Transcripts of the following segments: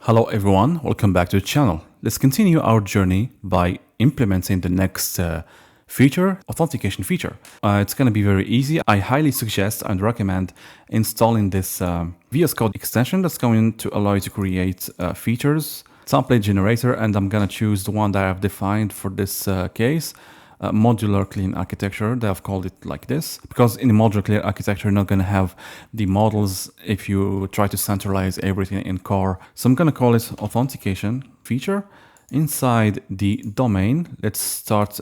Hello everyone, welcome back to the channel. Let's continue our journey by implementing the next feature, authentication feature. It's going to be very easy. I highly suggest and recommend installing this VS Code extension that's going to allow you to create features, template generator, and I'm going to choose the one that I've defined for this case. Modular clean architecture. They have called it like this because in the modular clean architecture, you're not going to have the models if you try to centralize everything in core. So I'm going to call it authentication feature. Inside the domain, let's start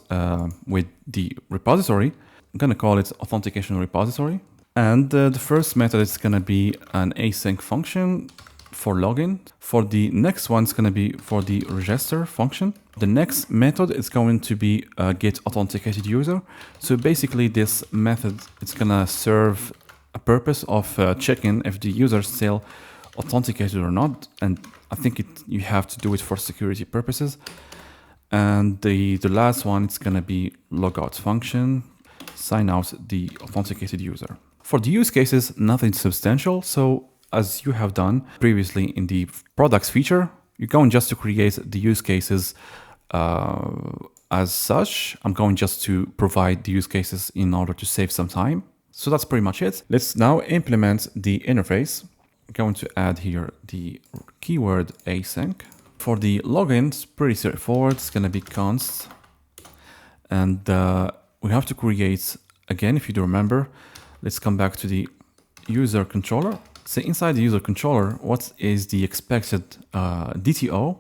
with the repository. I'm going to call it authentication repository. And the first method is going to be an async function for login. For the next one, it's going to be for the register function. The next method is going to be get authenticated user. So basically this method, it's going to serve a purpose of checking if the user is still authenticated or not. And I think you have to do it for security purposes. And the last one, it's going to be logout function, sign out the authenticated user. For the use cases, nothing substantial. So as you have done previously in the products feature, you're going just to create the use cases as such. I'm going just to provide the use cases in order to save some time. So that's pretty much it. Let's now implement the interface. I'm going to add here the keyword async. For the login, it's pretty straightforward. It's going to be const. And we have to create, again, if you do remember, let's come back to the user controller. So inside the user controller, what is the expected DTO?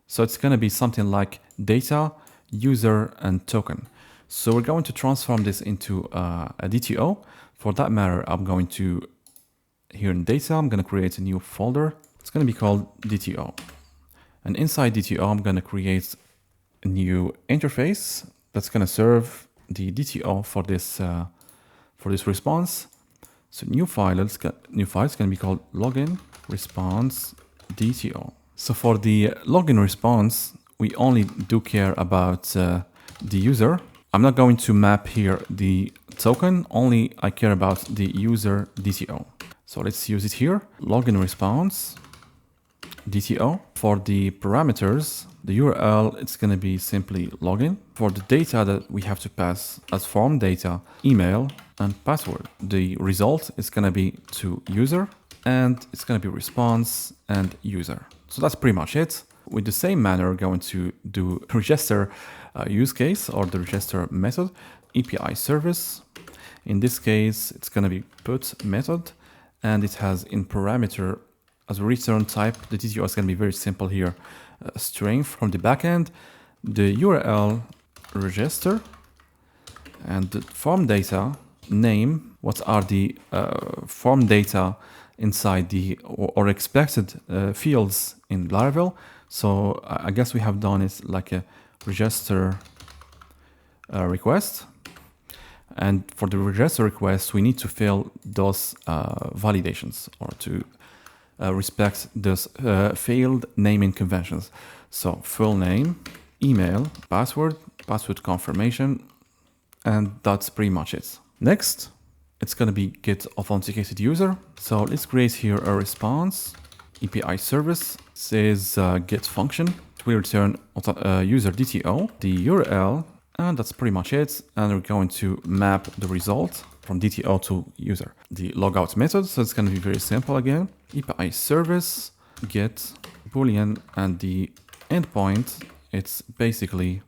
So it's going to be something like data, user, and token. So we're going to transform this into a DTO. For that matter, I'm going to, here in data, I'm going to create a new folder. It's going to be called DTO. And inside DTO, I'm going to create a new interface that's going to serve the DTO for this response. So new file is going to be called login response DTO. So for the login response, we only do care about the user. I'm not going to map here the token, only I care about the user DTO. So let's use it here. Login response DTO. For the parameters, the URL, it's going to be simply login. For the data that we have to pass as form data, email and password. The result is going to be to user and it's going to be response and user. So that's pretty much it. With the same manner, we're going to do register use case or the register method, API service. In this case, it's going to be put method and it has in parameter as a return type. The DTO is going to be very simple here. String from the backend, the URL register and the form data name. What are the form data inside the or expected fields in Laravel? So I guess we have done it like a register request. And for the register request, we need to fill those validations or to respect those failed naming conventions. So full name, email, password confirmation, and that's pretty much it. Next, it's going to be get authenticated user. So let's create here a response. API service says get function. It will return user DTO, the URL, and that's pretty much it. And we're going to map the result from DTO to user. The logout method, so it's going to be very simple again. API service, get boolean, and the endpoint, it's basically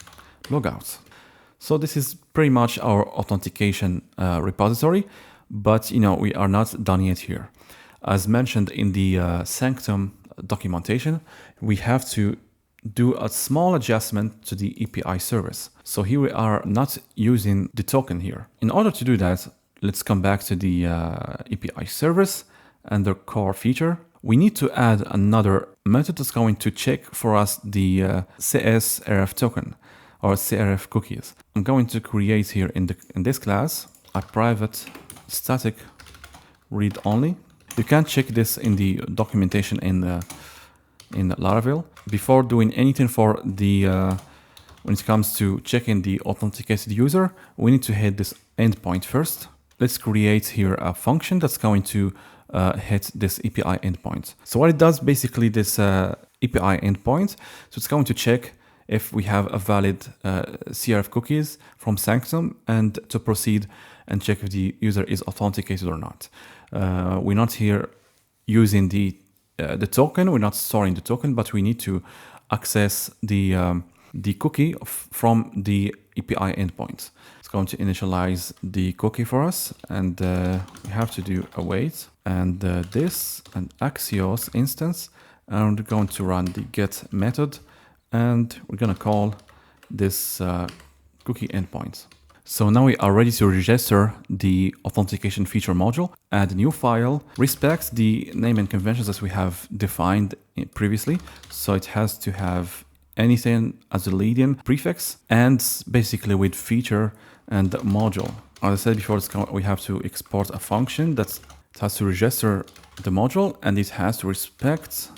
logout. So this is pretty much our authentication repository, but we are not done yet here. As mentioned in the Sanctum documentation, we have to do a small adjustment to the API service. So here we are not using the token here. In order to do that, let's come back to the API service and the core feature. We need to add another method that's going to check for us the CSRF token or CRF cookies. I'm going to create here in this class a private static read only. You can check this in the documentation in Laravel. Before doing anything for the when it comes to checking the authenticated user, we need to hit this endpoint first. Let's create here a function that's going to hit this API endpoint. So what it does basically, this API endpoint. So it's going to check if we have a valid CRF cookies from Sanctum and to proceed and check if the user is authenticated or not. We're not here using the token, we're not storing the token, but we need to access the cookie from the API endpoint. It's going to initialize the cookie for us, and we have to do await and this and Axios instance, and we're going to run the get method, and we're going to call this cookie endpoint. So now we are ready to register the authentication feature module. Add a new file, respects the name and conventions that we have defined previously. So it has to have anything as a leading prefix, and basically with feature and module. As I said before, we have to export a function that has to register the module, and it has to respect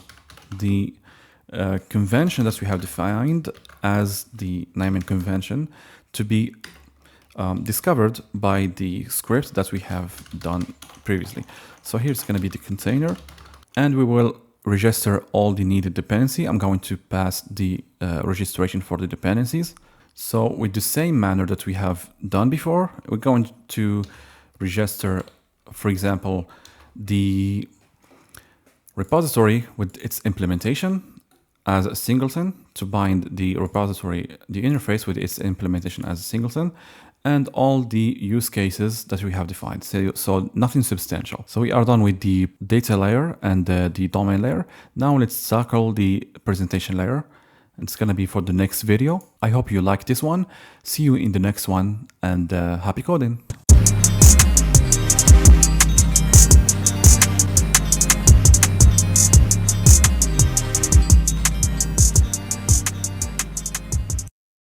the convention that we have defined as the name and convention to be discovered by the script that we have done previously. So here's going to be the container, and we will register all the needed dependency. I'm going to pass the registration for the dependencies. So with the same manner that we have done before, we're going to register, for example, the repository with its implementation as a singleton to bind the repository, the interface with its implementation as a singleton, and all the use cases that we have defined. So nothing substantial. So we are done with the data layer and the domain layer. Now let's tackle the presentation layer. It's going to be for the next video. I hope you like this one. See you in the next one, and happy coding.